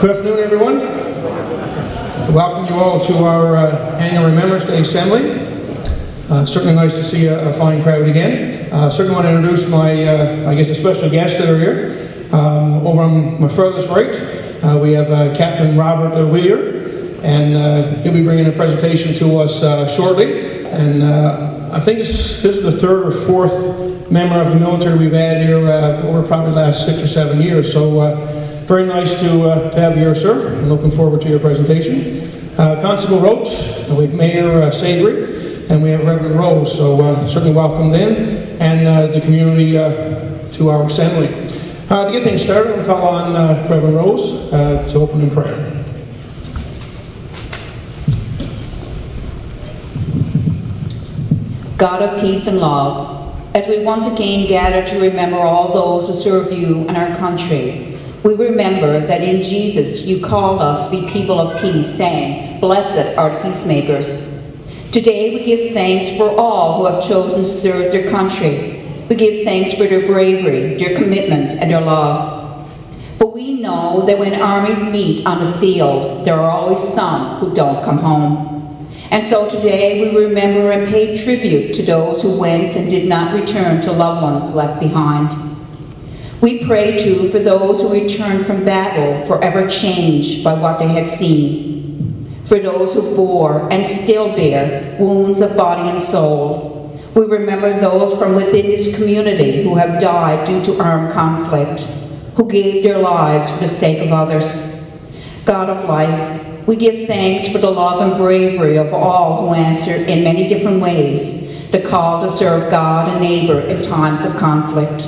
Good afternoon, everyone. Welcome you all to our annual Remembrance Day Assembly. Certainly nice to see a fine crowd again. Certainly want to introduce my, a special guest that are here. Over on my furthest right, we have Captain Robert Wheeler, and he'll be bringing a presentation to us shortly. And I think this is the third or fourth member of the military we've had here over probably the last 6 or 7 years. So very nice to have you here, sir. I'm looking forward to your presentation. Constable Roach, we have Mayor Savory, and we have Reverend Rose. So certainly welcome them and the community to our assembly. To get things started, I'm going to call on Reverend Rose to open in prayer. God of peace and love, as we once again gather to remember all those who serve you and our country, we remember that in Jesus you called us to be people of peace, saying, "Blessed are the peacemakers." Today we give thanks for all who have chosen to serve their country. We give thanks for their bravery, their commitment, and their love. But we know that when armies meet on the field, there are always some who don't come home. And so today we remember and pay tribute to those who went and did not return to loved ones left behind. We pray too for those who returned from battle forever changed by what they had seen. For those who bore and still bear wounds of body and soul. We remember those from within this community who have died due to armed conflict, who gave their lives for the sake of others. God of life, we give thanks for the love and bravery of all who answered in many different ways the call to serve God and neighbor in times of conflict.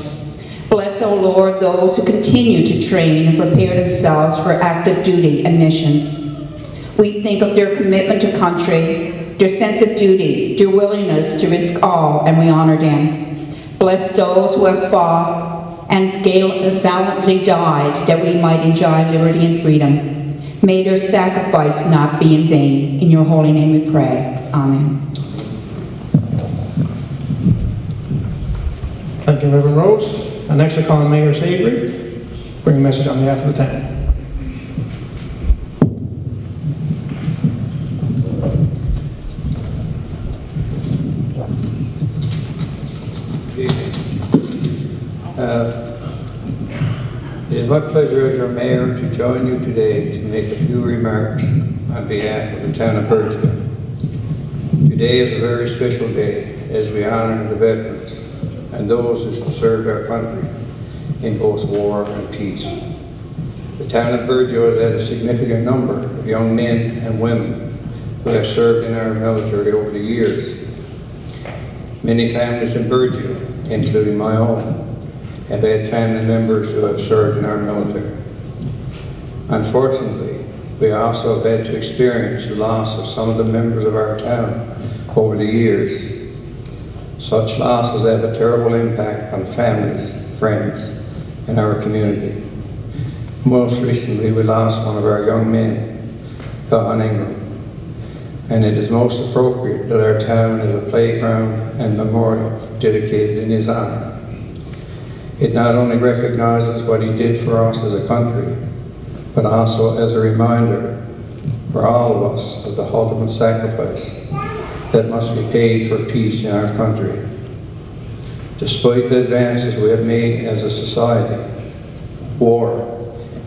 Bless, O Lord, those who continue to train and prepare themselves for active duty and missions. We think of their commitment to country, their sense of duty, their willingness to risk all, and we honor them. Bless those who have fought and valiantly died that we might enjoy liberty and freedom. May their sacrifice not be in vain. In your holy name we pray. Amen. Thank you, Reverend Rose. Next I call on Mayor Savory, bring a message on behalf of the town. It is my pleasure as your mayor to join you today to make a few remarks on behalf of the town of Burgeo. Today is a very special day as we honor the veterans and those who served our country in both war and peace. The town of Burgeo has had a significant number of young men and women who have served in our military over the years. Many families in Burgeo, including my own, have had family members who have served in our military. Unfortunately, we also have had to experience the loss of some of the members of our town over the years. Such losses have a terrible impact on families, friends, and our community. Most recently, we lost one of our young men, Don Ingram, and it is most appropriate that our town has a playground and memorial dedicated in his honor. It not only recognizes what he did for us as a country, but also as a reminder for all of us of the ultimate sacrifice that must be paid for peace in our country. Despite the advances we have made as a society, war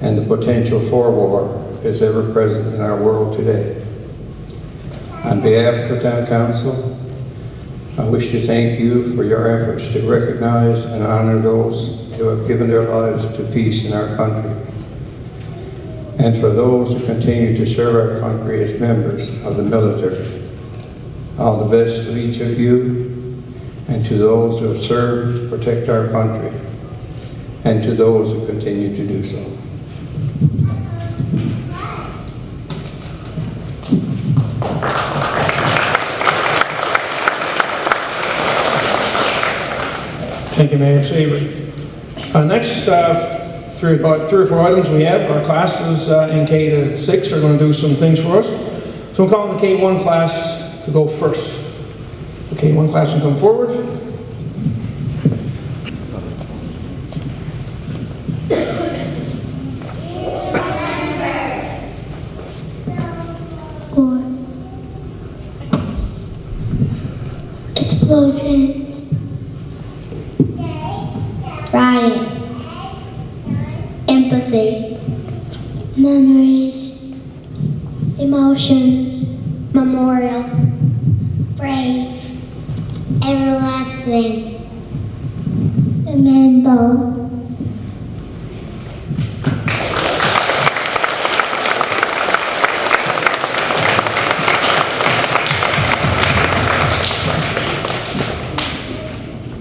and the potential for war is ever present in our world today. On behalf of the Town Council, I wish to thank you for your efforts to recognize and honor those who have given their lives to peace in our country, and for those who continue to serve our country as members of the military. All the best to each of you, and to those who have served to protect our country, and to those who continue to do so. Thank you, Mayor Savory. Next, three or four items we have. Our classes in K-6 are going to do some things for us. So I'm calling the K-1 class to go first. The K-1 class will come forward. Empathy. Memories. Emotions. Memorial. Brave. Everlasting. Remember.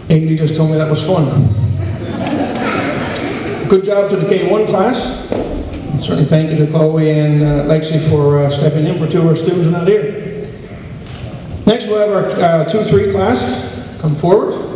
Amy just told me that was fun. Good job to the K1 class. And certainly thank you to Chloe and Lexi for stepping in for two of our students out here. Next we'll have our 2-3 class come forward.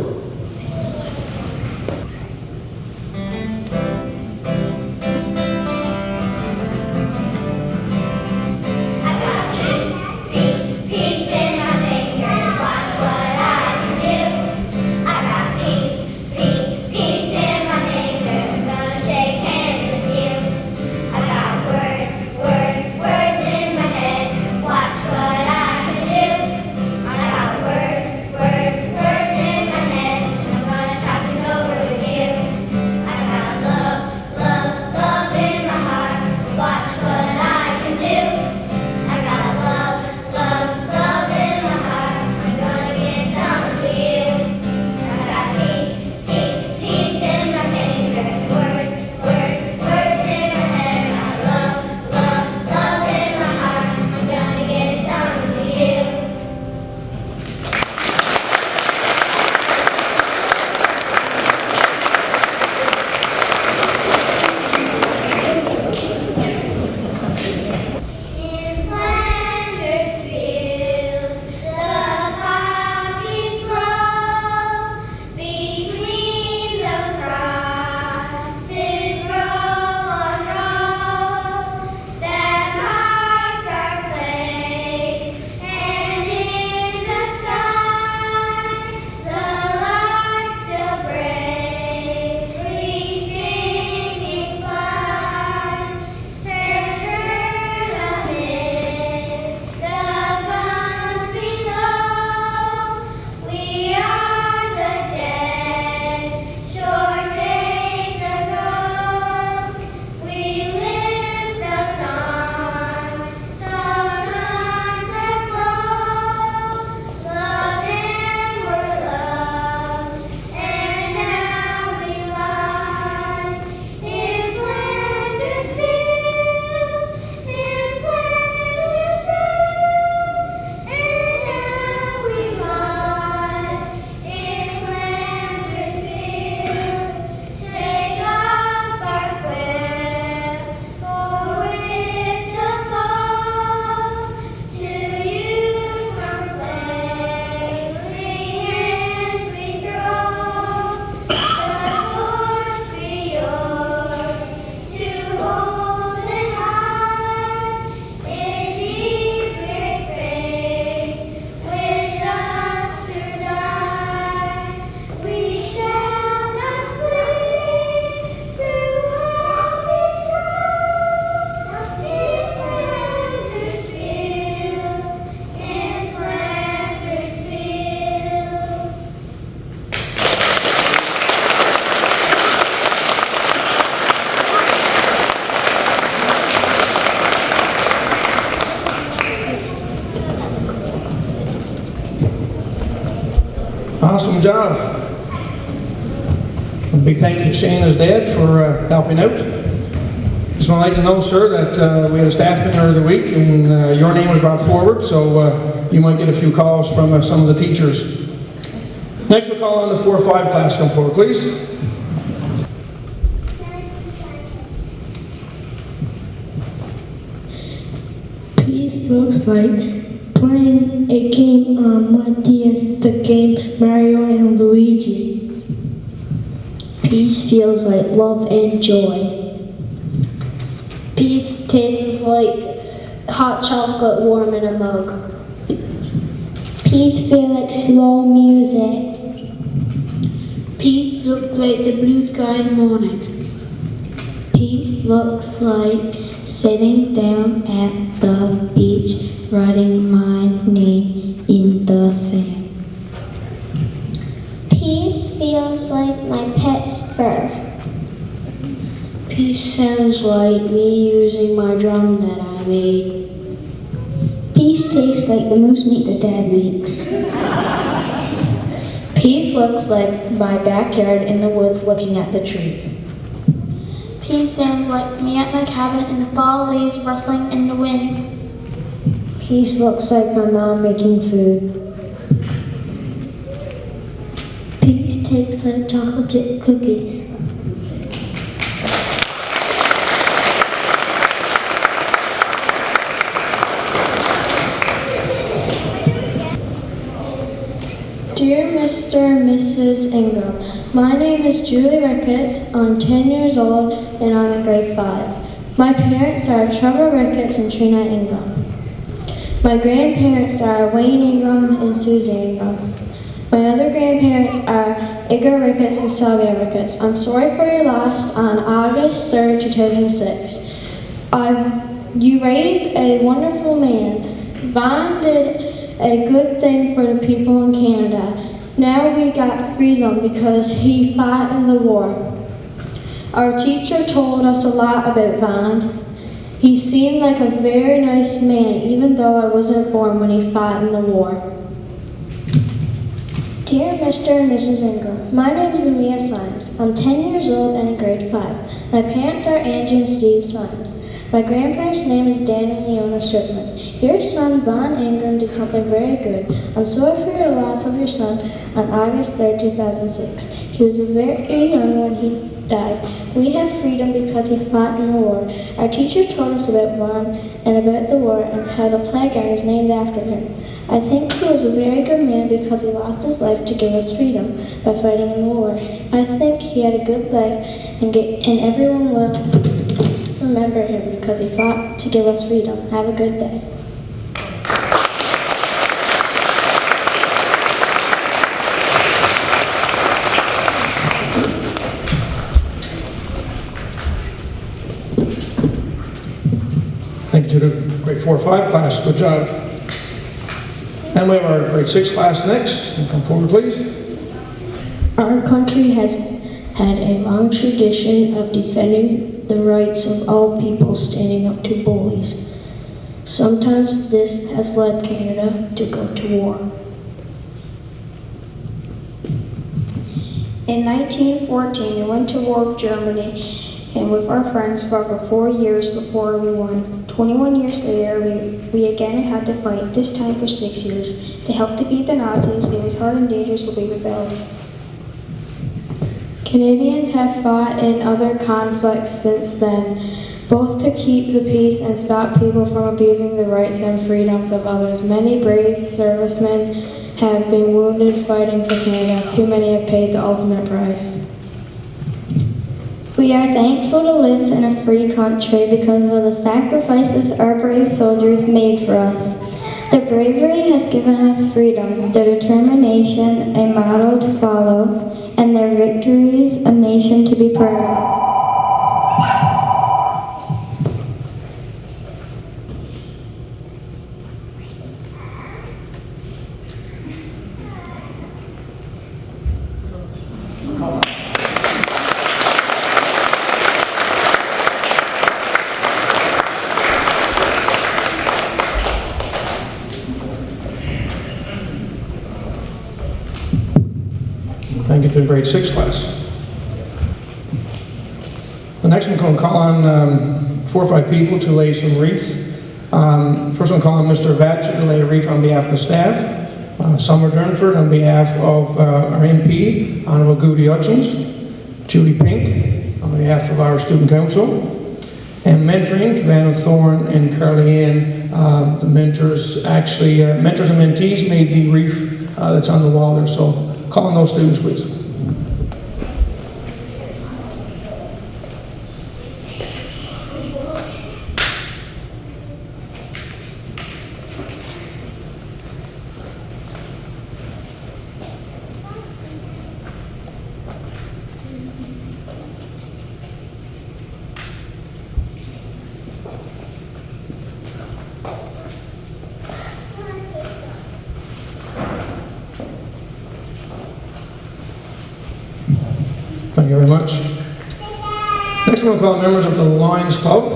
Awesome job. A big thank you to Shana's dad for helping out. Just want to let you know, sir, that we had a staff dinner of the week and your name was brought forward, so you might get a few calls from some of the teachers. Next we'll call on the 4-5 class. Come forward, please. Peace looks like playing a game on my DS, the game Mario and Luigi. Peace feels like love and joy. Peace tastes like hot chocolate warm in a mug. Peace feels like slow music. Peace looks like the blue sky in the morning. Peace looks like sitting down at the beach, writing my name in the sand. Peace feels like my pet's fur. Peace sounds like me using my drum that I made. Peace tastes like the moose meat that Dad makes. Peace looks like my backyard in the woods looking at the trees. Peace sounds like me at my cabin and the fall leaves rustling in the wind. Peace looks like my mom making food. Peace tastes like chocolate chip cookies. Dear Mr. and Mrs. Ingram, my name is Julie Ricketts. I'm 10 years old and I'm in grade 5. My parents are Trevor Ricketts and Trina Ingram. My grandparents are Wayne Ingram and Susie Ingram. My other grandparents are Edgar Ricketts and Sylvia Ricketts. I'm sorry for your loss on August 3rd, 2006. You raised a wonderful man. Vaughn did a good thing for the people in Canada. Now we got freedom because he fought in the war. Our teacher told us a lot about Vaughn. He seemed like a very nice man, even though I wasn't born when he fought in the war. Dear Mr. and Mrs. Ingram, my name is Amia Symes. I'm 10 years old and in grade 5. My parents are Angie and Steve Symes. My grandparents' name is Dan and Leona Strickland. Your son, Vaughn Ingram, did something very good. I'm sorry for your loss of your son on August 3rd, 2006. He was very young when he died. We have freedom because he fought in the war. Our teacher told us about Vaughn and about the war and how the playground is named after him. I think he was a very good man because he lost his life to give us freedom by fighting in the war. I think he had a good life and everyone will remember him because he fought to give us freedom. Have a good day. Thank you to the grade 4 or 5 class. Good job. And we have our grade 6 class next. Come forward, please. Our country has had a long tradition of defending the rights of all people standing up to bullies. Sometimes this has led Canada to go to war. In 1914, we went to war with Germany and with our friends for over 4 years before we won. 21 years later, we again had to fight, this time for 6 years. To help defeat the Nazis, it was hard and dangerous, but we rebelled. Canadians have fought in other conflicts since then, both to keep the peace and stop people from abusing the rights and freedoms of others. Many brave servicemen have been wounded fighting for Canada. Too many have paid the ultimate price. We are thankful to live in a free country because of the sacrifices our brave soldiers made for us. Their bravery has given us freedom, their determination a model to follow, and their victories a nation to be proud of. Thank you to the grade 6 class. The next one, going to call on 4 or 5 people to lay some wreaths. First one, call on Mr. Vatcher to lay a wreath on behalf of the staff. Summer Durnford on behalf of our MP, Honorable Goody Hutchins. Judy Pink on behalf of our student council. And mentoring, Vanna Thorne and Carly Ann. The mentors, actually, mentors and mentees made the wreath that's on the wall there. So call on those students, please. Thank you very much. Next next one we'll call members of the Lions Club.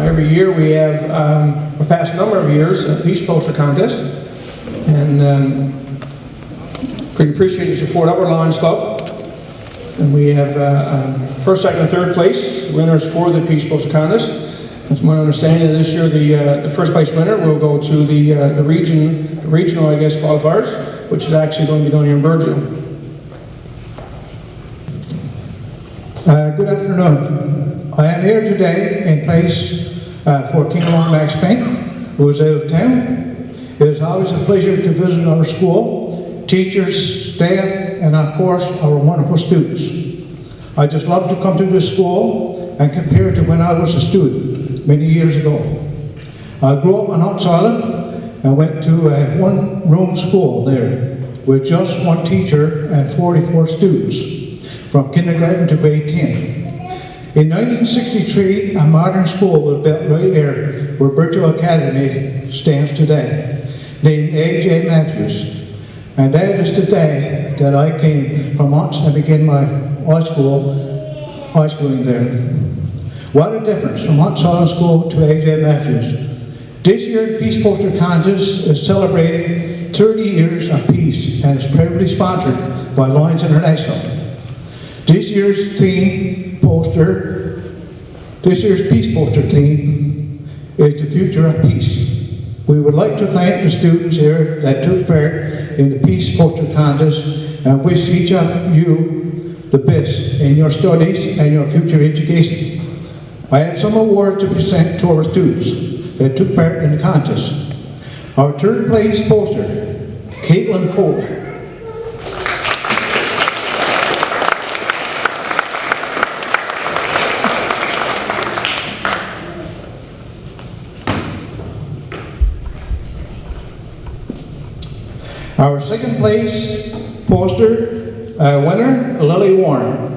Every year we have, the past number of years, a peace poster contest. And pretty appreciate the support of our Lions Club. And we have first, second, and third place winners for the peace poster contest. It's my understanding that this year the first place winner will go to the regional, I guess, qualifiers, which is actually going to be done here in Burgeo. Good afternoon. I am here today in place for King Long Max Pink, who is out of town. It is always a pleasure to visit our school, teachers, staff, and of course our wonderful students. I just love to come to this school and compare to when I was a student many years ago. I grew up on Ox Island and went to a one-room school there with just one teacher and 44 students from kindergarten to grade 10. In 1963, a modern school was built right here where Burgeo Academy stands today, named A.J. Matthews. And that is the day that I came from Ox and began my high schooling there. What a difference from Ox Island School to A.J. Matthews. This year, the Peace Poster Contest is celebrating 30 years of peace and is proudly sponsored by Lions International. This year's peace poster theme is the future of peace. We would like to thank the students here that took part in the Peace Poster Contest and wish each of you the best in your studies and your future education. I have some awards to present to our students that took part in the contest. Our third place poster, Caitlin Cole. Our second place poster winner, Lily Warren.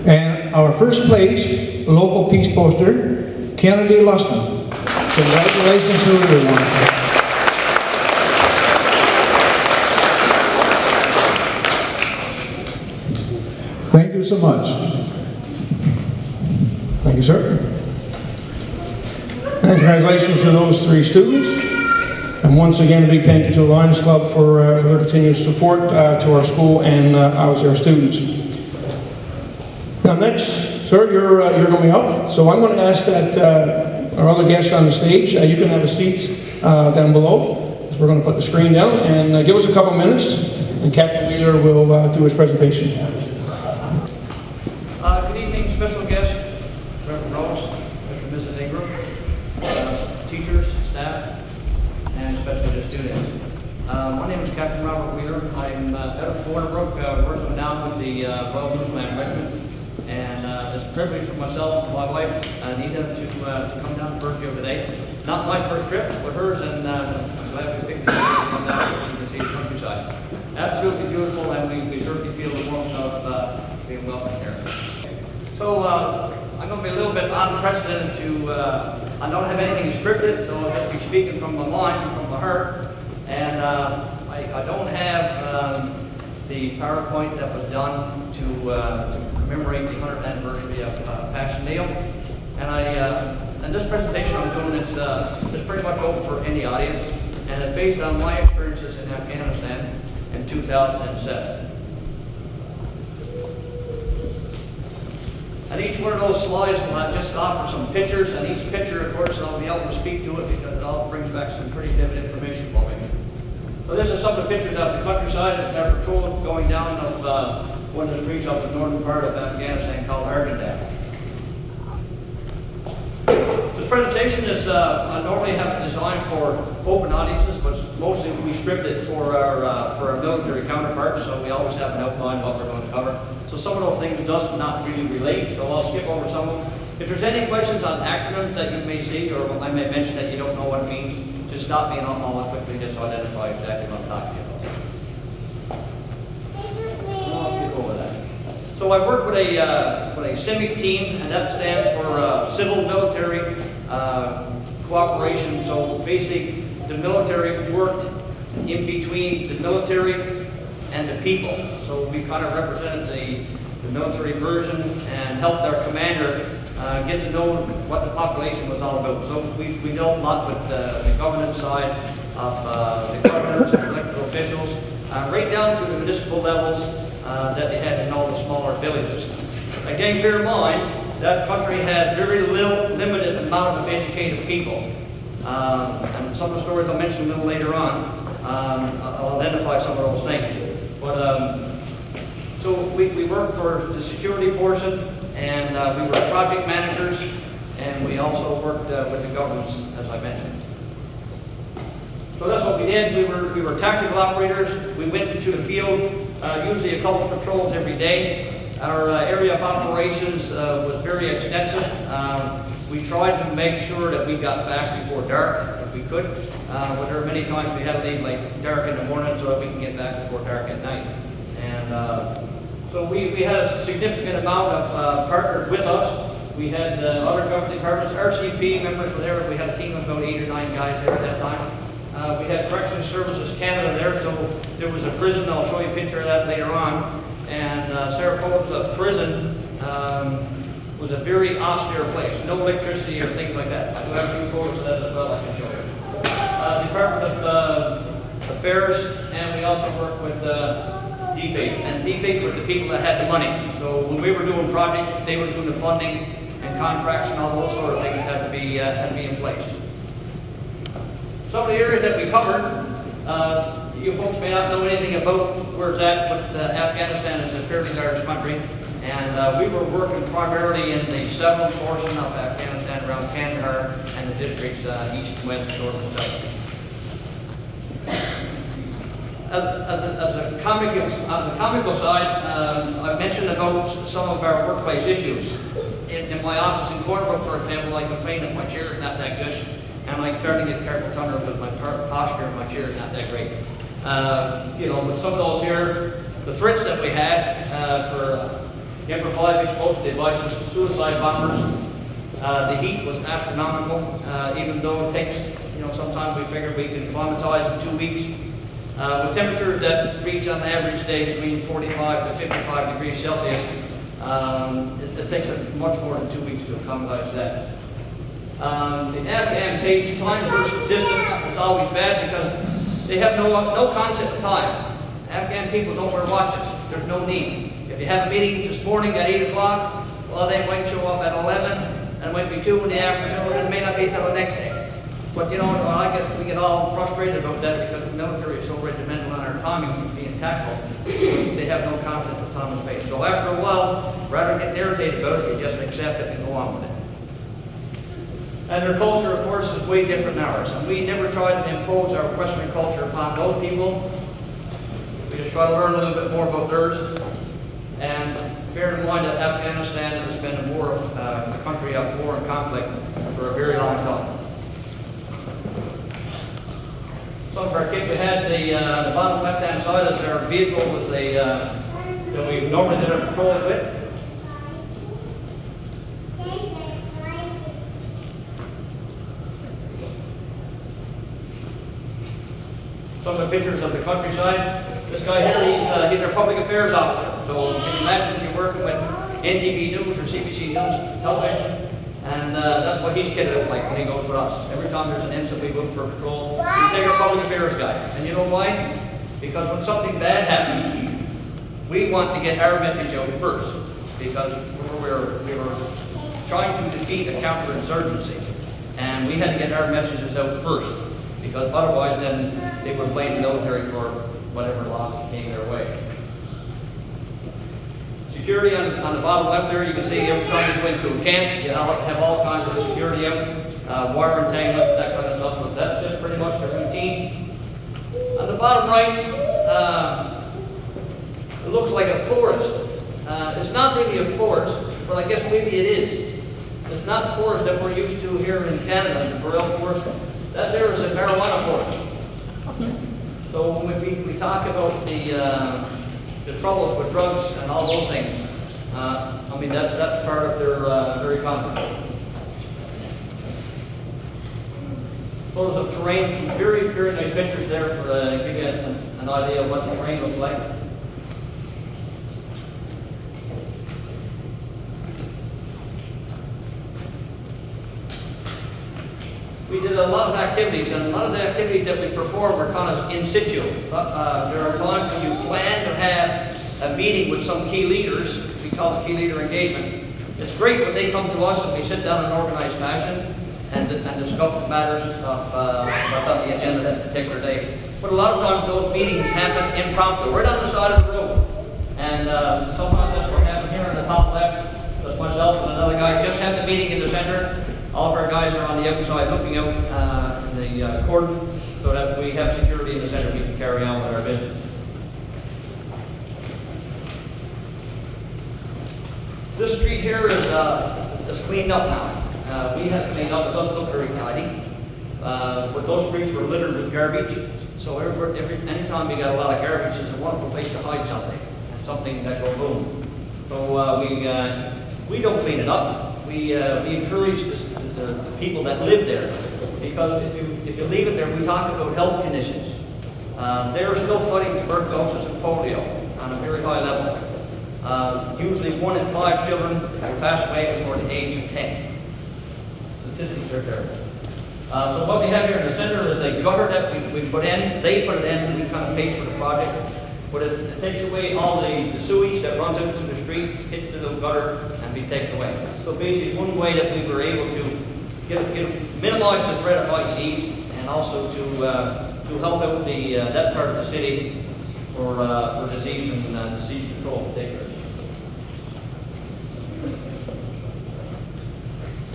And our first place local peace poster, Kennedy Luston. Congratulations to everyone. Thank you so much. Thank you, sir. And congratulations to those three students. And once again, a big thank you to the Lions Club for their continued support to our school and obviously our students. Now next, sir, you're going to be up. So I'm going to ask that our other guests on the stage, you can have a seat down below. So we're going to put the screen down and give us a couple minutes and Captain Wheeler will do his presentation. Good evening, special guests, Reverend Rose, Mr. and Mrs. Ingram, teachers, staff, and especially the students. My name is Captain Robert Wheeler. I'm out of Bolingbrook, working now with the Royal Newfoundland Regiment. And it's a privilege for myself and my wife, Anita, to come down to Burgeo today. Not my first trip, but hers, and I'm glad we picked the time to come down so you can see the countryside. Absolutely beautiful, and we certainly feel the warmth of being welcome here. So I'm going to be a little bit unprecedented I don't have anything scripted, so I'll just be speaking from my mind, from my heart. And I don't have the PowerPoint that was done to commemorate the 100th anniversary of Passion Neil. And this presentation I'm doing is pretty much open for any audience, and it's based on my experiences in Afghanistan in 2007. And each one of those slides will just offer some pictures, and each picture, of course, I'll be able to speak to it because it all brings back some pretty vivid information for me. So this is some of the pictures of the countryside and their patrol going down of one of the streets of the northern part of Afghanistan called Argendam. This presentation is I normally have it designed for open audiences, but mostly we scripted for our military counterparts, so we always have an outline of what we're going to cover. So some of those things does not really relate, so I'll skip over some of them. If there's any questions on acronyms that you may see, or I may mention that you don't know what it means, just stop me and I'll quickly just identify exactly what I'm talking about. I'll skip over that. So So I work with a CIMIC team, and that stands for Civil Military Cooperation. So basically, the military worked in between the military and the people. So we kind of represented the military version and helped our commander get to know what the population was all about. So we dealt a lot with the governance side of the governors and elected officials, right down to the municipal levels that they had in all the smaller villages. Again, bear in mind, that country had very limited amount of educated people. And some of the stories I'll mention a little later on, I'll identify some of those things. But so we worked for the security portion, and we were project managers, and we also worked with the governments, as I mentioned. So that's what we did. We were tactical operators. We went into the field, usually a couple of patrols every day. Our area of operations was very extensive. We tried to make sure that we got back before dark, if we could. But there were many times we had to leave like dark in the morning so that we can get back before dark at night. And so we had a significant amount of partners with us. We had other government departments, RCP members were there. We had a team of about 8 or 9 guys there at that time. We had Corrections Services Canada there, so there was a prison. I'll show you a picture of that later on. And Saratoga prison was a very austere place. No electricity or things like that. I do have a few photos of that as well I can show you. Department of Affairs, and we also worked with DFAID. And DFAID were the people that had the money. So when we were doing projects, they were doing the funding and contracts and all those sort of things had to be in place. Some of the areas that we covered, you folks may not know anything about where it's at, but Afghanistan is a fairly large country, and we were working primarily in the southern portion of Afghanistan around Kandahar and the districts east, west, north, and south. As a comical side, I mentioned about some of our workplace issues. In my office in Cornbrook, for example, I complained that my chair is not that good. And I'm starting to get carpal tunnel because my posture in my chair is not that great. You know, but some of those here, the threats that we had for improvised explosive devices, suicide bombers, the heat was astronomical. Even though it takes, you know, sometimes we figure we can climatize in 2 weeks. With temperatures that reach on average day between 45 to 55 degrees Celsius, it takes much more than 2 weeks to acclimatize that. The Afghan pace, time versus distance, is always bad because they have no concept of time. Afghan people don't wear watches. There's no need. If you have a meeting this morning at 8 o'clock, well, they might show up at 11, and it might be 2 in the afternoon, and it may not be until the next day. But you know, we get all frustrated about that because the military is so regimental on our timing being tactful. They have no concept of time and space. So after a while, rather than getting irritated about it, you just accept it and go on with it. And their culture, of course, is way different than ours. And we never try to impose our Western culture upon those people. We just try to learn a little bit more about theirs. And bear in mind that Afghanistan has been a country of war and conflict for a very long time. Some of our kit, we had the bottom left-hand side is our vehicle was that we normally did our patrols with. Some of the pictures of the countryside. This guy here, he's our public affairs officer. So you can imagine you're working with NTV News or CBC News television, and that's what he's kitted up like when he goes with us. Every time there's an incident, we go for patrol. We take our public affairs guy. And you know why? Because when something bad happens, we want to get our message out first. Because we were trying to defeat a counterinsurgency, and we had to get our messages out first. Because otherwise, then they would blame the military for whatever loss came their way. Security on the bottom left there, you can see every time you go into a camp, you have all kinds of security out, wire entanglement, that kind of stuff. So that's just pretty much the routine. On the bottom right, it looks like a forest. It's not really a forest, but I guess maybe it is. It's not the forest that we're used to here in Canada, the Burgeo forest. That there is a marijuana forest. So when we talk about the troubles with drugs and all those things, I mean, that's part of their economy. Photos of terrain, some very, very nice pictures there for give you an idea of what the terrain looks like. We did a lot of activities, and a lot of the activities that we performed were kind of in situ. There are times when you plan to have a meeting with some key leaders. We call it key leader engagement. It's great when they come to us and we sit down in an organized fashion and discuss matters of what's on the agenda that particular day. But a lot of times those meetings happen impromptu. We're down the side of the road, and sometimes that's what happened here in the top left. That's myself and another guy just had the meeting in the center. All of our guys are on the outside looking out the cordon so that we have security in the center. We can carry on with our business. This street here is cleaned up now. We have cleaned up. It doesn't look very tidy. But those streets were littered with garbage. So anytime we got a lot of garbage, it's a wonderful place to hide something that will boom. So we don't clean it up. We encourage the people that live there, because if you leave it there, we talk about health conditions. They're still fighting tuberculosis and polio on a very high level. Usually 1 in 5 children will pass away before the age of 10. Statistics are terrible. So what we have here in the center is a gutter that we put in. They put it in, we kind of paid for the project. But it takes away all the sewage that runs out to the street, hits the little gutter, and be taken away. So basically, one way that we were able to minimize the threat of IEDs, and also to help out that part of the city for disease and disease control in particular.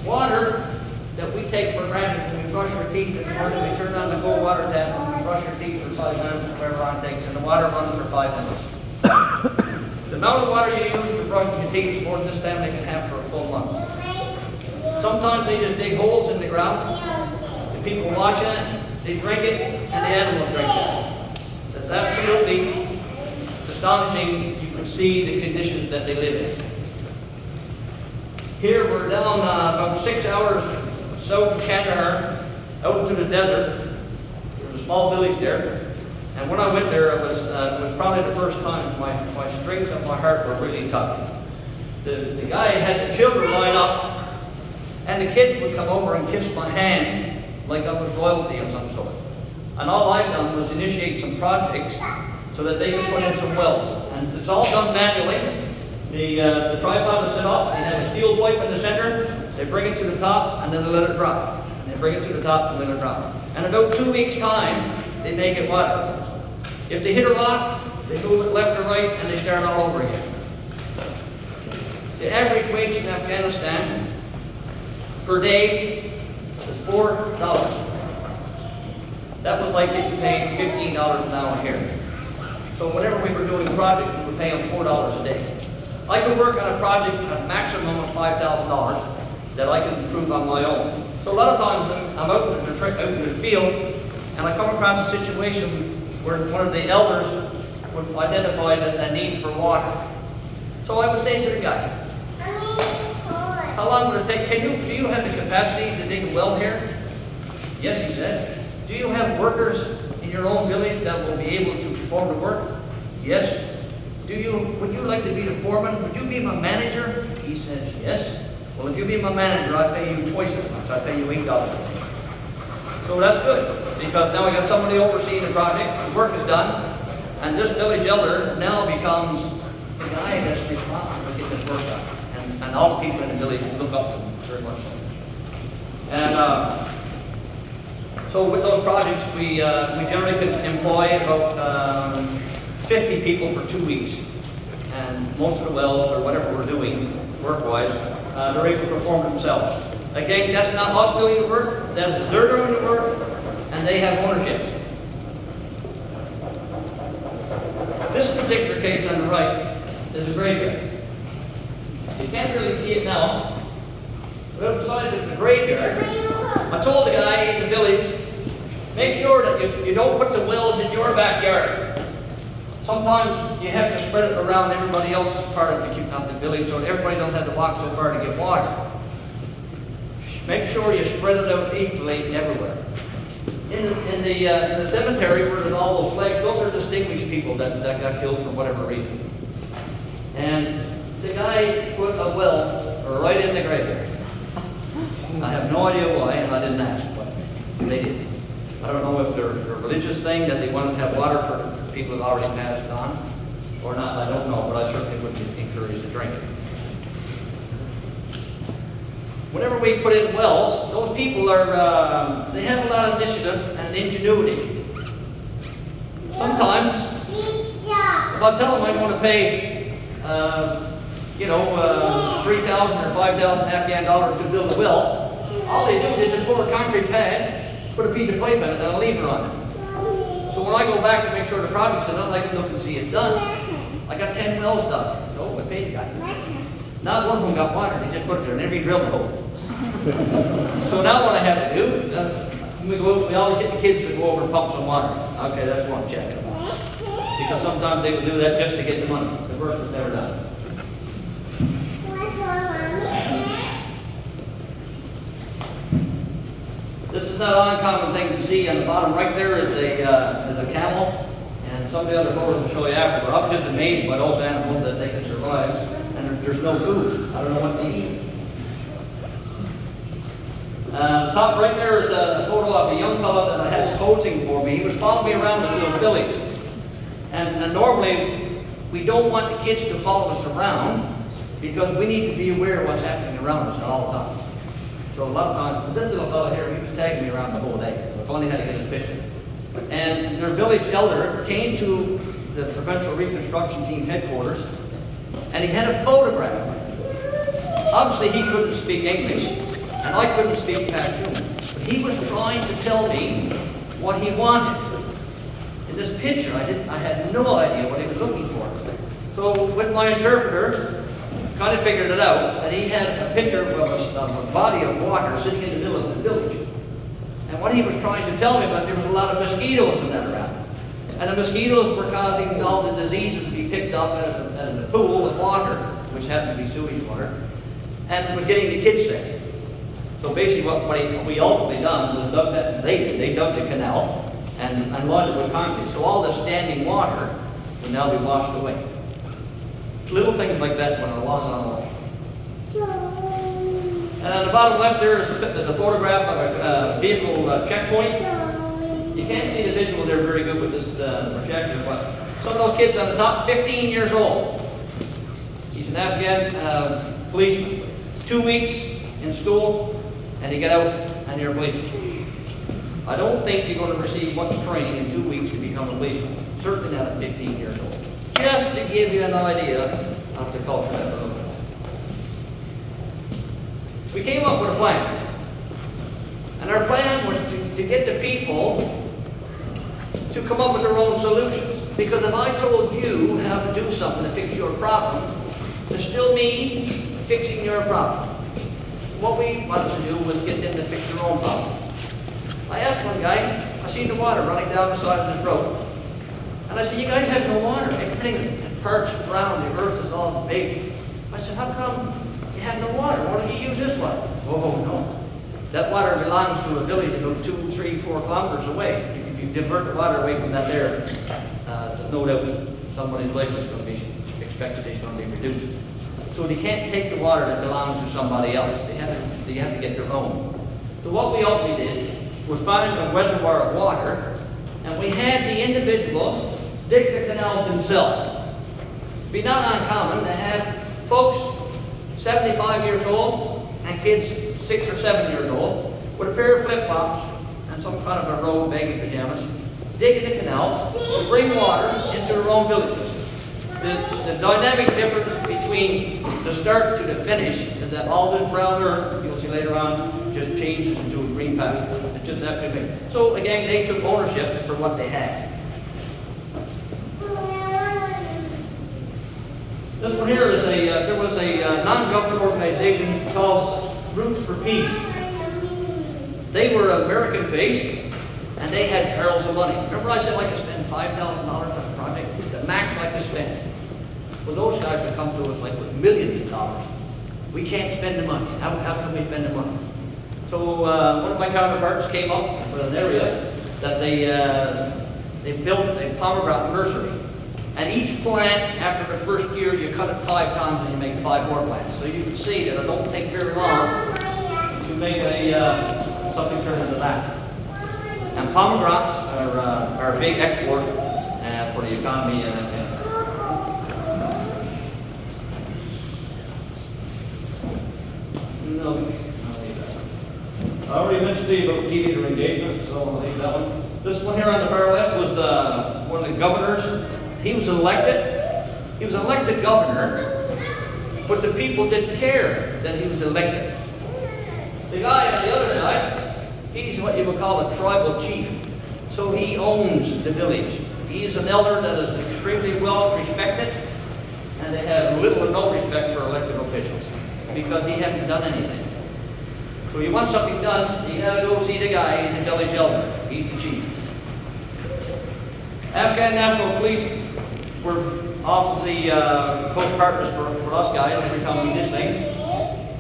Water that we take for granted when we brush our teeth in the morning, we turn on the cold water tap and we brush our teeth for 5 minutes, whatever it takes, and the water runs for 5 minutes. The amount of water you use for brushing your teeth is more than this family can have for a full month. Sometimes they just dig holes in the ground, the people washing it, they drink it, and the animals drink it. It's absolutely astonishing. You can see the conditions that they live in. Here we're down about 6 hours south of Kandahar, out into the desert. There's a small village there. And when I went there, it was probably the first time my strings of my heart were really tough. The guy had the children line up, and the kids would come over and kiss my hand like I was royalty of some sort. And all I've done was initiate some projects so that they could put in some wells. And it's all done manually. The tripod is set up, they have a steel pipe in the center, they bring it to the top, and then they let it drop. And they bring it to the top, and let it drop. And in about 2 weeks' time, they make it water. If they hit a rock, they move it left or right, and they start all over again. The average wage in Afghanistan per day is $4. That was like getting paid $15 an hour here. So whenever we were doing projects, we would pay them $4 a day. I could work on a project at a maximum of $5,000 that I can improve on my own. So a lot of times I'm out in the field and I come across a situation where one of the elders would identify a need for water. So I would say to the guy, how long would it take? Do you have the capacity to dig a well here? Yes, he said. Do you have workers in your own village that will be able to perform the work? Yes. Would you like to be the foreman? Would you be my manager? He said, yes. Well, if you be my manager, I pay you twice as much. I pay you $8. So that's good, because now we got somebody overseeing the project, the work is done, and this village elder now becomes the guy that's responsible for getting this work done. And all the people in the village look up to him very much so. And so with those projects, we generally can employ about 50 people for 2 weeks. And most of the wells, or whatever we're doing, work-wise, they're able to perform themselves. Again, that's not us doing the work, that's they're doing the work, and they have ownership. This particular case on the right is a graveyard. You can't really see it now, but outside of the graveyard, I told the guy in the village, make sure that you don't put the wells in your backyard. sometimes you have to spread it around everybody else's part of the village so that everybody don't have to walk so far to get water. Make sure you spread it out equally everywhere. In the cemetery where there's all those flags, those are distinguished people that got killed for whatever reason. And the guy put a well right in the graveyard. I have no idea why, and I didn't ask, but they did. I don't know if they're a religious thing that they wanted to have water for people that already passed on or not. I don't know, but I certainly wouldn't encourage to drink it. Whenever we put in wells, those people are, they have a lot of initiative and ingenuity. Sometimes, if I tell them I'm going to pay, $3,000 or $5,000 Afghan dollars to build a well, all they do is just pour a concrete pad, put a piece of pipe in it, and a lever on it. So when I go back to make sure the project's done, I can look and see it done. I got 10 wells done, so I paid the guy. Not one of them got water, they just put it there and every drilled a hole. So now what I have to do, we always get the kids to go over and pump some water. Okay, that's one check. Because sometimes they will do that just to get the money. The work is never done. This is not an uncommon thing to see. On the bottom right there is a camel, and some of the other photos will show you after. But I'm just amazed by those animals that they can survive, and there's no food. I don't know what to eat. Top right there is a photo of a young fellow that I had posing for me. He was following me around this little village. And normally, we don't want the kids to follow us around because we need to be aware of what's happening around us all the time. So a lot of times, this little fellow here, he was tagging me around the whole day. So I finally had to get his picture. And their village elder came to the Provincial Reconstruction Team headquarters, and he had a photograph. Obviously, he couldn't speak English. And I couldn't speak Pashtun, but he was trying to tell me what he wanted. In this picture, I had no idea what he was looking for. So with my interpreter, kind of figured it out, and he had a picture of a body of water sitting in the middle of the village. And what he was trying to tell me was there was a lot of mosquitoes in that around. And the mosquitoes were causing all the diseases to be picked up as a pool of water, which happened to be sewage water, and was getting the kids sick. So basically what we ultimately done was they dug the canal and lined it with concrete. So all the standing water will now be washed away. Little things like that went along. And on the bottom left there is a photograph of a vehicle checkpoint. You can't see the visual there very good with this projector, but some of those kids on the top, 15 years old. He's an Afghan policeman. 2 weeks in school, and you get out and you're a policeman. I don't think you're going to receive much training in 2 weeks to become a policeman. Certainly not at 15 years old. Just to give you an idea of the culture that we're looking at. We came up with a plan. And our plan was to get the people to come up with their own solutions. Because if I told you how to do something to fix your problem, to still mean fixing your problem. What we wanted to do was get them to fix their own problem. I asked one guy, I seen the water running down the side of this road. And I said, you guys have no water. Everything is perched around, the earth is all big. I said, how come you have no water? Why don't you use this water? Oh, no. That water belongs to a village about 2, 3, 4 kilometers away. If you divert the water away from that there, there's no doubt that somebody's life is going to be expected is going to be reduced. So they can't take the water that belongs to somebody else. They have to get their own. So what we ultimately did was find a reservoir of water, and we had the individuals dig the canals themselves. It'd be not uncommon to have folks 75 years old and kids 6 or 7 years old with a pair of flip-flops and some kind of a robe, baggy pajamas, digging the canals to bring water into their own villages. The dynamic difference between the start to the finish is that all this brown earth, you'll see later on, just changes into a green pasture. It's just absolutely amazing. So again, they took ownership for what they had. This one here is there was a non-government organization called Roots for Peace. They were American-based, and they had barrels of money. Remember I said like to spend $5,000 on a project? project that Max like to spend. Well, those guys would come to us like with millions of dollars. We can't spend the money. How can we spend the money? So one of my counterparts came up with an area that they built a pomegranate nursery. And each plant, after the first year, you cut it 5 times and you make 5 more plants. So you can see that it don't take very long to make something turn into that. And pomegranates are a big export for the economy. No, I'll leave that. I already mentioned to you about key leader engagement, so I'll leave that one. This one here on the far left was one of the governors. He was elected. He was elected governor, but the people didn't care that he was elected. The guy on the other side, he's what you would call a tribal chief. So he owns the village. He is an elder that is extremely well respected, and they have little or no respect for elected officials because he hasn't done anything. So you want something done, you gotta go see the guy. He's a village elder. He's the chief. Afghan National Police were obviously close partners for us guys every time we did things.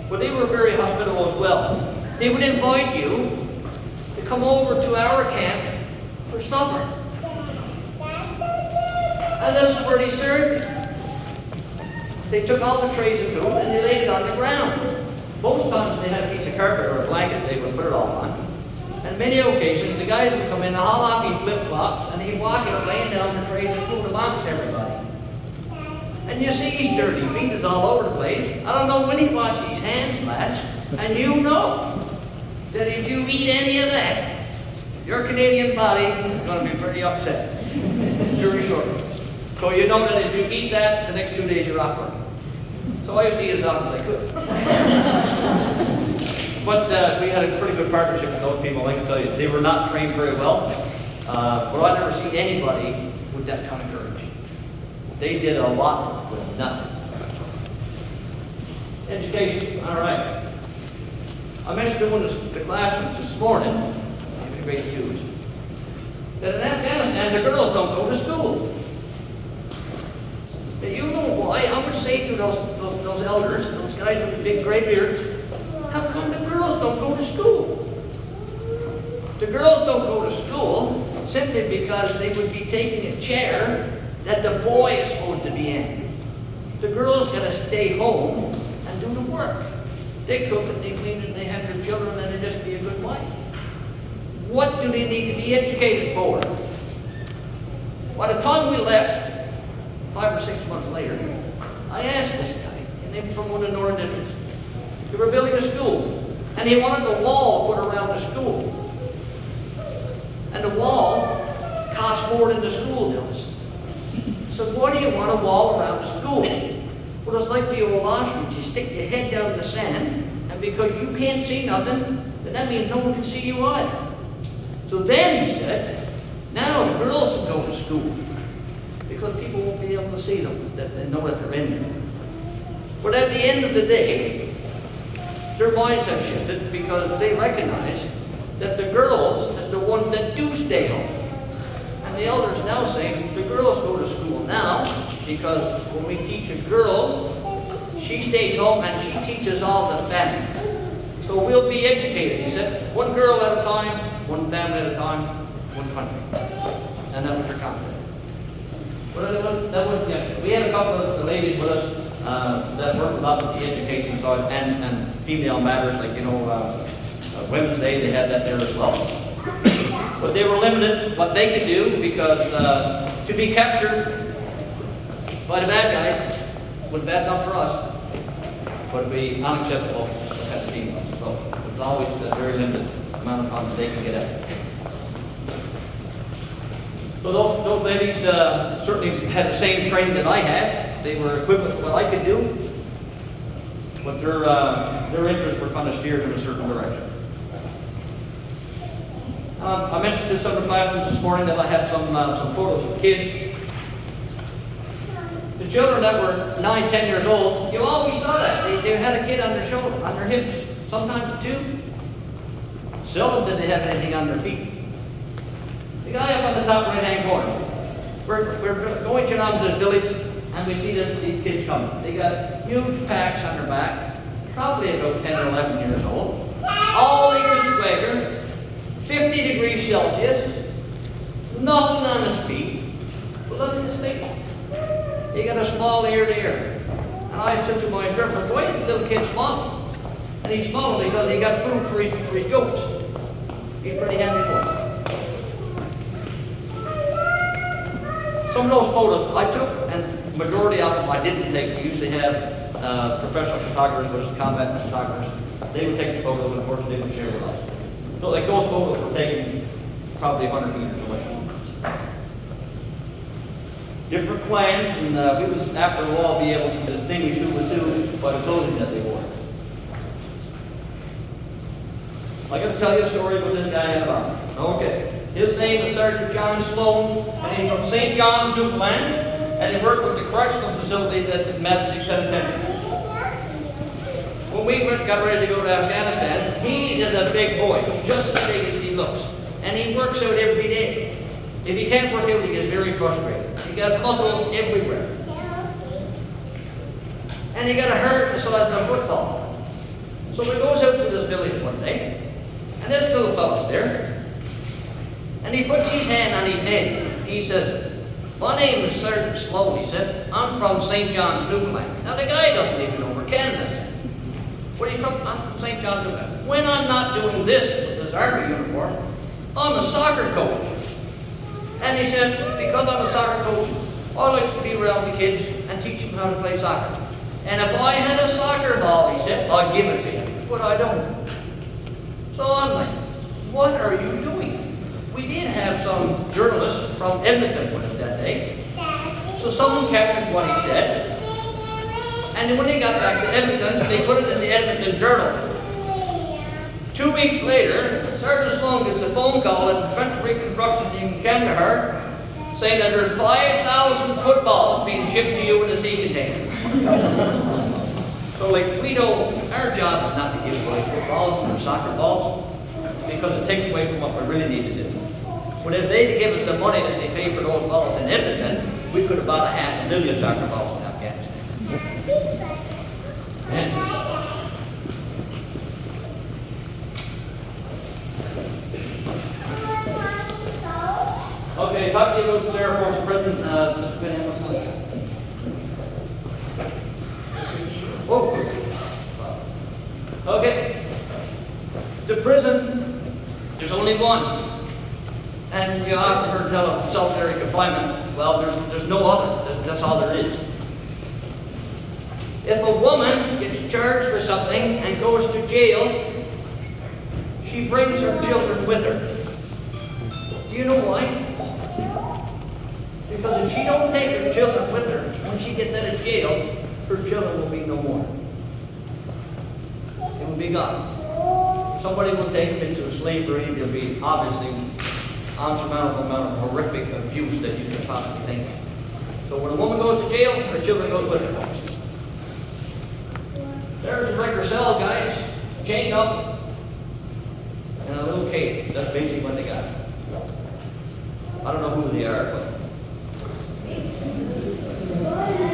But they were very hospitable as well. They would invite you to come over to our camp for supper. And this is where they served you. They took all the trays of food and they laid it on the ground. Most times they had a piece of carpet or a blanket they would put it all on. And many occasions the guys would come in, haul off his flip-flops, and he'd walk out laying down the trays of food amongst everybody. And you see his dirty feet is all over the place. I don't know when he washed his hands last, and you know that if you eat any of that, your Canadian body is going to be pretty upset very shortly. So you know that if you eat that, the next 2 days you're off work. So I used to eat as often as I could. But we had a pretty good partnership with those people, I can tell you. They were not trained very well, but I've never seen anybody with that kind of courage. They did a lot with nothing. Education, all right. I mentioned to one of the classrooms this morning, in grade 2s, that in Afghanistan the girls don't go to school. And you know why? I would say to those elders, those guys with the big gray beards, how come the girls don't go to school? The girls don't go to school simply because they would be taking a chair that the boy is supposed to be in. The girls got to stay home and do the work. They cook and they clean and they have their children and they just be a good wife. What do they need to be educated for? By the time we left, 5 or 6 months later, I asked this guy, and he was from one of the northern districts. They were building a school, and he wanted the wall put around the school. And the wall cost more than the school does. So why do you want a wall around the school? Well, it's like the old ostrich. You stick your head down in the sand, and because you can't see nothing, then that means no one can see you either. So then he said, now the girls can go to school, because people won't be able to see them, that they know that they're in there. But at the end of the day, their minds have shifted because they recognize that the girls is the ones that do stay home. And the elders now saying the girls go to school now because when we teach a girl, she stays home and she teaches all the family. So we'll be educated, he said, one girl at a time, one family at a time, one country. And that was your concept. But that wasn't yesterday. We had a couple of the ladies with us that worked a lot with the education side and female matters, like, Women's Day, they had that there as well. But they were limited what they could do because to be captured by the bad guys was bad enough for us, but it would be unacceptable as females. So it was always a very limited amount of time that they could get out. So those ladies certainly had the same training that I had. They were equipped with what I could do, but their interests were kind of steered in a certain direction. I mentioned to some of the classrooms this morning that I had some photos of kids. The children that were 9, 10 years old, you always saw that. They had a kid on their shoulder, on their hips, sometimes 2. Seldom did they have anything on their feet. The guy up on the top right-hand corner, We're going to this village, and we see these kids coming. They got huge packs on their back, probably about 10 or 11 years old. All they can swagger, 50 degrees Celsius, nothing on his feet. But look at his face. He got a small ear there. And I said to my interpreter, why is the little kid small? And he's small because he got food for his goats. He's pretty happy for it. Some of those photos I took, and majority of them I didn't take. We usually have professional photographers versus combat photographers. They would take the photos, and of course they would share with us. So like those photos were taken probably 100 meters away. Different plans, and we was after a while be able to distinguish who was who by the clothing that they wore. I got to tell you a story about this guy in the bottom. Okay. His name is Sergeant John Sloan, and he's from St. John's, Newfoundland, and he worked with the correctional facilities at the Majestic Penitentiary. When we got ready to go to Afghanistan, he is a big boy, just as big as he looks. And he works out every day. If he can't work out, he gets very frustrated. He got muscles everywhere. And he got a hurt the size of a football. So he goes out to this village one day, and this little fella's there. And he puts his hand on his head. He says, my name is Sergeant Sloan, he said. I'm from St. John's, Newfoundland. Now the guy doesn't even know where Canada is. Where are you from? I'm from St. John's, Newfoundland. When I'm not doing this with this army uniform, I'm a soccer coach. And he said, because I'm a soccer coach, I like to be around the kids and teach them how to play soccer. And if I had a soccer ball, he said, I'd give it to you. But I don't. So I'm like, what are you doing? We did have some journalists from Edmonton with us that day. So someone captured what he said. And when they got back to Edmonton, they put it in the Edmonton Journal. 2 weeks later, Sergeant Sloan gets a phone call at the French Reconstruction team in Kandahar saying that there's 5,000 footballs being shipped to you in a sea container. So like, we don't, our job is not to give away footballs or soccer balls because it takes away from what we really need to do. But if they'd give us the money that they pay for those balls in Edmonton, we could have bought 500,000 soccer balls in Afghanistan. And okay, talk to you about the Air Force President, Mr. Benham. Oh. Okay. The prison, there's only one. And you often heard tell of solitary confinement. Well, there's no other. That's all there is. If a woman gets charged for something and goes to jail, she brings her children with her. Do you know why? Because if she don't take her children with her, when she gets out of jail, her children will be no more. They will be gone. Somebody will take them into slavery. There'll be obviously unsurmountable amount of horrific abuse that you can possibly think of. So when a woman goes to jail, her children goes with her. There's a breaker cell, guys, chained up in a little cage. That's basically what they got. I don't know who they are, but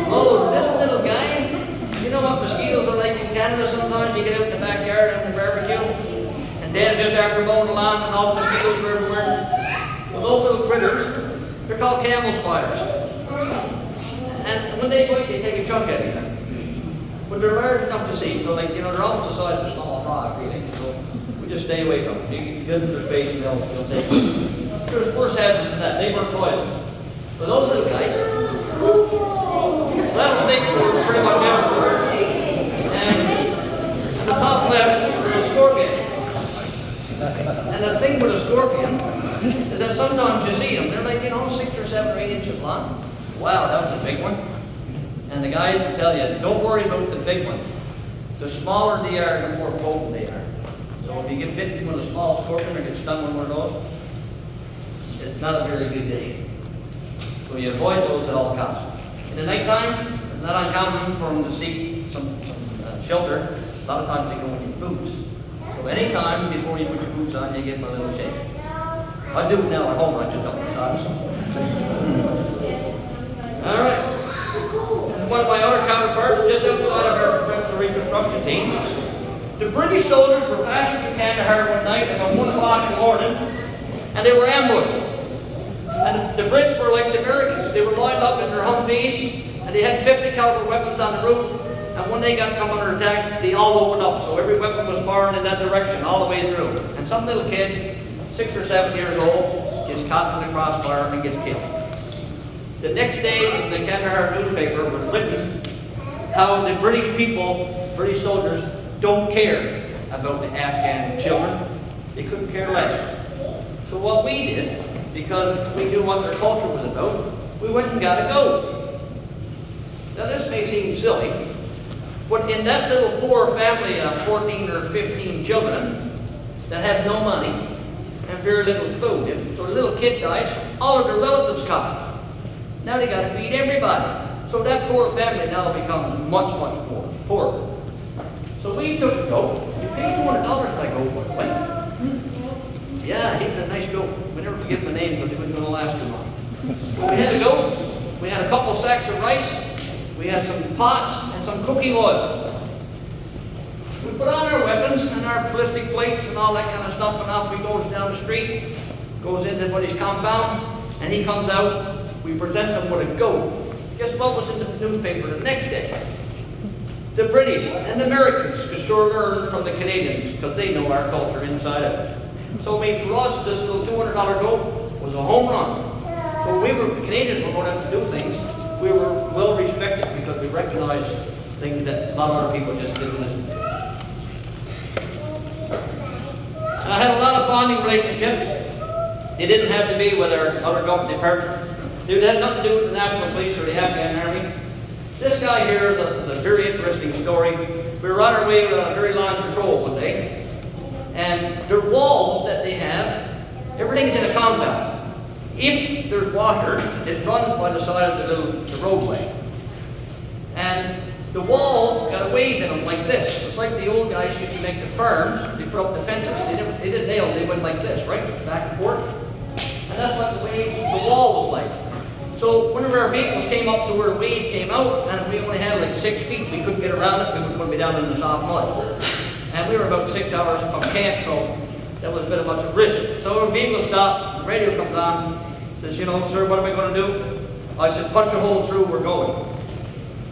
oh, this little guy, you know what mosquitoes are like in Canada sometimes? You get out in the backyard and barbecue, and Dad's just after mowing the lawn and all the mosquitoes are everywhere. Well, those little critters, they're called camel spiders. And when they bite, they take a chunk out of you. But they're large enough to see, so like, you know, they're almost the size of a small frog, really. So we just stay away from them. You can get into their face and they'll take it. There's worse hazards than that. They burn toilets. But those little guys, rattlesnakes were pretty much everywhere. And the top left, there's a scorpion. And the thing with a scorpion is that sometimes you see them. They're like, you know, 6 or 7 or 8 inches long. Wow, that was a big one. And the guys will tell you, don't worry about the big one. The smaller they are, the more potent they are. So if you get bitten with a small scorpion or get stung with one of those, it's not a very good day. So you avoid those at all costs. In the nighttime, it's not uncommon for them to seek some shelter. A lot of times they go in your boots. So anytime before you put your boots on, you give them a little shake. I do it now at home, I just don't massage them. All right. One of my other counterparts, just outside of our professional reconstruction team, the British soldiers were passing through Kandahar one night about 1 o'clock in the morning, and they were ambushed. And the Brits were like the Americans. They were lined up in their Humvees, and they had 50 caliber weapons on the roof. And when they got come under attack, they all opened up. So every weapon was firing in that direction all the way through. And some little kid, 6 or 7 years old, gets caught in the crossfire and gets killed. The next day in the Kandahar newspaper was written how the British people, British soldiers, don't care about the Afghan children. They couldn't care less. So what we did, because we knew what their culture was about, we went and got a goat. Now this may seem silly, but in that little poor family of 14 or 15 children that have no money and very little food, so the little kid dies, all of their relatives come. Now they got to feed everybody. So that poor family now becomes much, much poorer. So we took the goat. We paid $200 for that goat, by the way. Yeah, he's a nice goat. We never forget my name because he wasn't going to last too long. But we had a goat. We had a couple sacks of rice. We had some pots and some cooking oil. We put on our weapons and our ballistic plates and all that kind of stuff, and off we goes down the street, goes into buddy's compound, and he comes out. We present him with a goat. Guess what was in the newspaper the next day? The British and the Americans could sure learn from the Canadians because they know our culture inside out. So I mean, for us, this little $200 goat was a home run. So when the Canadians were going out to do things, we were well respected because we recognized things that a lot of other people just didn't listen to. And I had a lot of bonding relationships. They didn't have to be with our other government departments. It had nothing to do with the National Police or the Afghan Army. This guy here is a very interesting story. We were on our way on a very long patrol one day, and the walls that they have, everything's in a compound. If there's water, it runs by the side of the roadway. And the walls got a wave in them like this. It's like the old guys used to make the farms. They put up the fences. They didn't nail them. They went like this, right? Back and forth. And that's what the wall was like. So whenever our vehicles came up to where the wave came out, and we only had like 6 feet, we couldn't get around it, we would be down in the soft mud. And we were about 6 hours from camp, so that was a bit of much of a risk. So our vehicle stopped, the radio comes on, says, you know, sir, what are we going to do? I said, punch a hole through, we're going.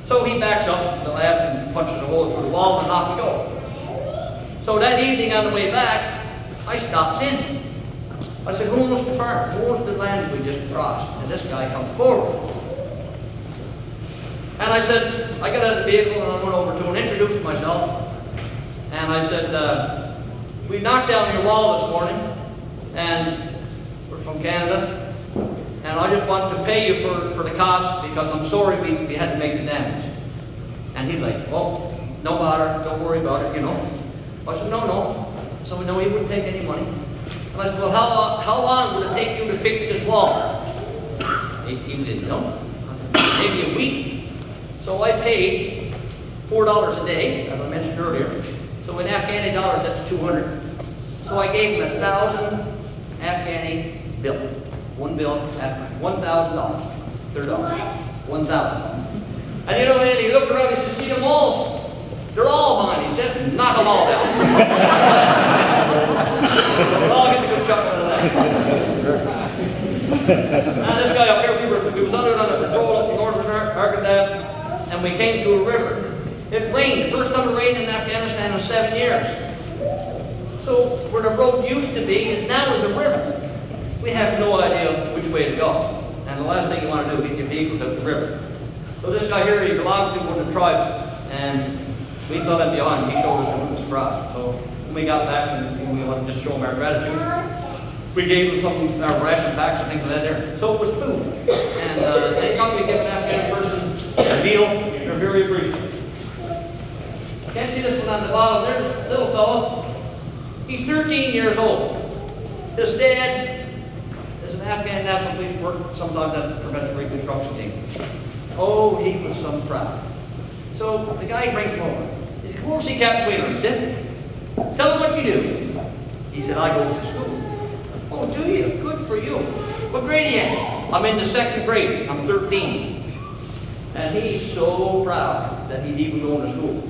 So he backs up the lab and punches a hole through the wall, and off we go. So that evening on the way back, I stops in. I said, who owns the farm? Who owns the land we just crossed? And this guy comes forward. And I said, I got out of the vehicle and I went over to him and introduced myself. And I said, we knocked down your wall this morning, and we're from Canada, and I just want to pay you for the cost because I'm sorry we had to make the damage. And he's like, well, no matter, don't worry about it, you know. I said, no. So no, he wouldn't take any money. And I said, well, how long would it take you to fix this wall? He didn't know. I said, maybe a week. So I paid $4 a day, as I mentioned earlier. So in Afghani dollars, that's 200. So I gave him 1,000 Afghani bill. One bill, $1,000. $1,000. 1,000. And you know, and he looked around and he said, see them walls? They're all mine. He said, knock them all down. We're all getting a good chuckle out of that. Now this guy up here, we was under on a patrol up in northern Arkansas, and we came to a river. It rained. The first time it rained in Afghanistan was 7 years. So where the road used to be, now is a river. We have no idea which way to go. And the last thing you want to do is get your vehicles up the river. So this guy here, he belonged to one of the tribes, and we fell in behind. He showed us the route across. So when we got back and we wanted to just show him our gratitude, we gave him some our ration packs and things like that there. So it was food. And anytime we give an Afghan person a meal, they're very appreciative. Can't see this one on the bottom. There's a little fellow. He's 13 years old. His dad is an Afghan National Police worker, sometimes at the Preventive Reconstruction team. Oh, he was so proud. So the guy brings him over. He said, come over see Captain Wheeler. He said, tell him what you do. He said, I go to school. Oh, do you? Good for you. What grade are you in? I'm in the 2nd grade. I'm 13. And he's so proud that he's even going to school.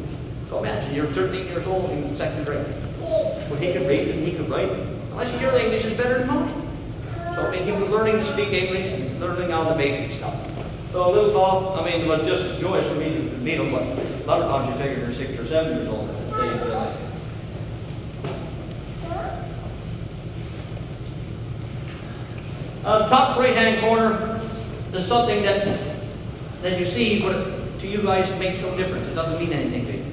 So imagine, you're 13 years old in second grade. Well, he could read and he could write. I said, your English is better than mine. So I mean, he was learning to speak English and learning all the basic stuff. So a little fellow, I mean, it was just joyous for me to meet him, but a lot of times you figure they're 6 or 7 years old at this stage of their life. Top right-hand corner is something that you see, but to you guys it makes no difference. It doesn't mean anything to you.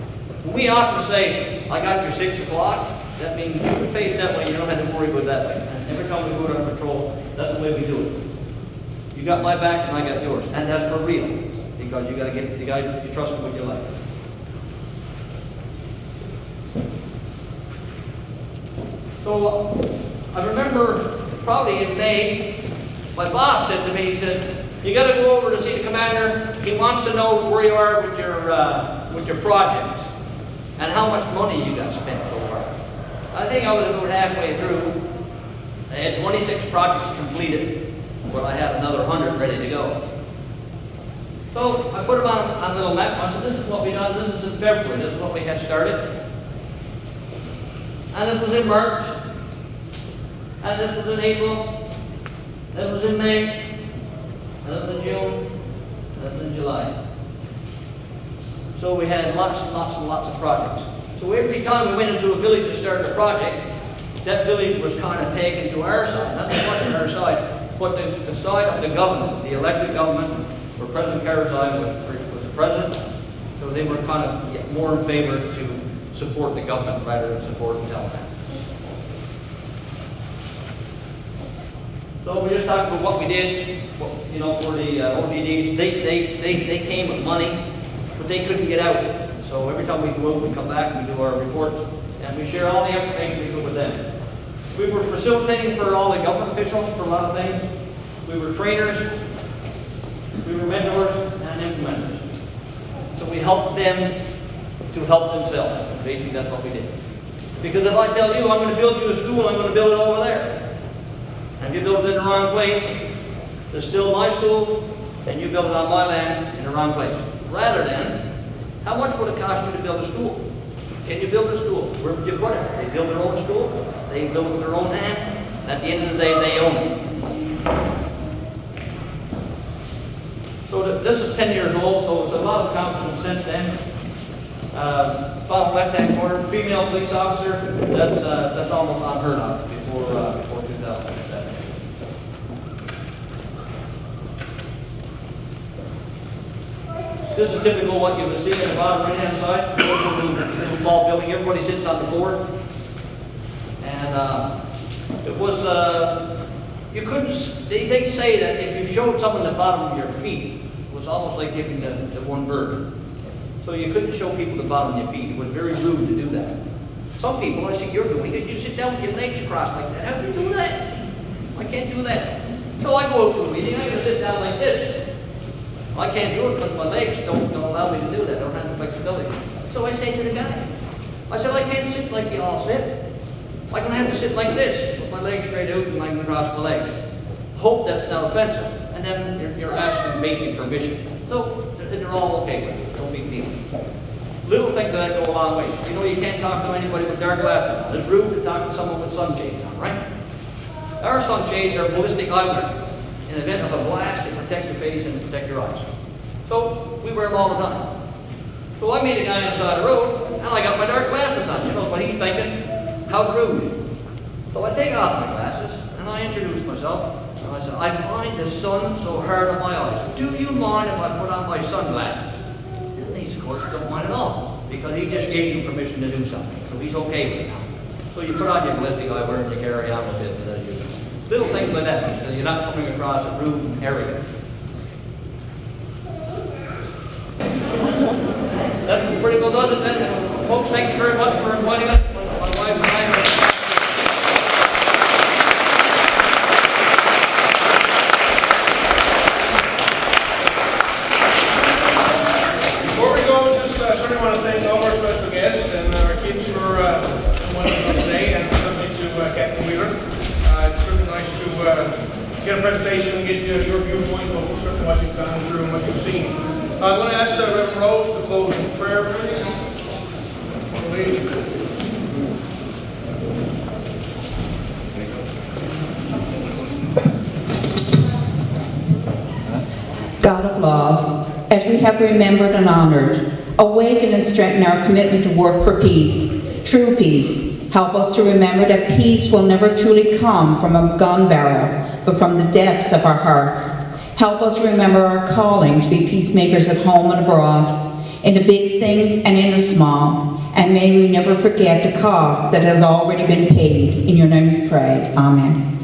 When we often say, I got your 6 o'clock, that means you can face that way, you don't have to worry about that way. And every time we go on patrol, that's the way we do it. You got my back and I got yours. And that's for real. Because you got to get the guy you trust him with your life. So I remember probably in May, my boss said to me, he said, you got to go over to see the commander. He wants to know where you are with your projects and how much money you got spent so far. I think I was about halfway through. I had 26 projects completed, but I had another 100 ready to go. So I put them on a little map. I said, this is what we done. This is in February. This is what we had started. And this was in March. And this was in April. This was in May. This was in June. This was in July. So we had lots and lots and lots of projects. So every time we went into a village and started a project, that village was kind of taken to our side. Not so much on our side, but the side of the government, the elected government, where President Karzai was the president. So they were kind of more in favor to support the government rather than support the Taliban. So we just talked about what we did, you know, for the ODDs. They came with money, but they couldn't get out. So every time we go out, we come back and we do our reports, and we share all the information we could with them. We were facilitating for all the government officials for a lot of things. We were trainers, we were mentors, and implementers. So we helped them to help themselves. Basically, that's what we did. Because if I tell you, I'm going to build you a school, I'm going to build it over there. And if you build it in the wrong place, it's still my school, and you build it on my land in the wrong place. Rather than, how much would it cost you to build a school? Can you build a school? Where would you put it? They build their own school. They build it with their own hand. At the end of the day, they own it. So this is 10 years old, so it's a lot of accomplishments since then. Bottom left-hand corner, female police officer. That's almost unheard of before 2007. This is typical what you would see on the bottom right-hand side. Little small building, everybody sits on the floor. And it was, you couldn't, they say that if you showed someone the bottom of your feet, it was almost like giving the one bird. So you couldn't show people the bottom of your feet. It was very rude to do that. Some people, I see you're doing it, you sit down with your legs crossed like that. How do you do that? I can't do that. So I go out to a meeting, I gotta sit down like this. I can't do it because my legs don't allow me to do that. I don't have the flexibility. So I say to the guy, I said, I can't sit like you all sit. I'm going to have to sit like this, with my legs straight out and I can cross my legs. Hope that's not offensive. And then you're asking basic permission. So they're all okay with it. No big deal. Little things that go a long way. You know, you can't talk to anybody with dark glasses on. It's rude to talk to someone with sunshades on, right? Our sunshades are ballistic eyewear. In the event of a blast, it protects your face and protects your eyes. So we wear them all the time. So I meet a guy on the side of the road, and I got my dark glasses on. You know what he's thinking? How rude. So I take off my glasses, and I introduce myself. And I said, I find the sun so hard on my eyes. Do you mind if I put on my sunglasses? And these, of course, don't mind at all, because he just gave you permission to do something. So he's okay with it now. So you put on your ballistic eyewear and you carry on with it. Little things like that, so you're not coming across a rude and arrogant. That pretty well does it then. Folks, thank you very much for inviting us. My wife and I Before we go, just certainly want to thank all our special guests and our kids for coming on today, and certainly to Captain Wheeler. It's certainly nice to get a presentation and get your viewpoint of certainly what you've gone through and what you've seen. I'm going to ask Reverend Rose to close in prayer, please. God of love, as we have remembered and honored, awaken and strengthen our commitment to work for peace, true peace. Help us to remember that peace will never truly come from a gun barrel, but from the depths of our hearts. Help us remember our calling to be peacemakers at home and abroad, in the big things and in the small, and may we never forget the cost that has already been paid. In your name we pray. Amen.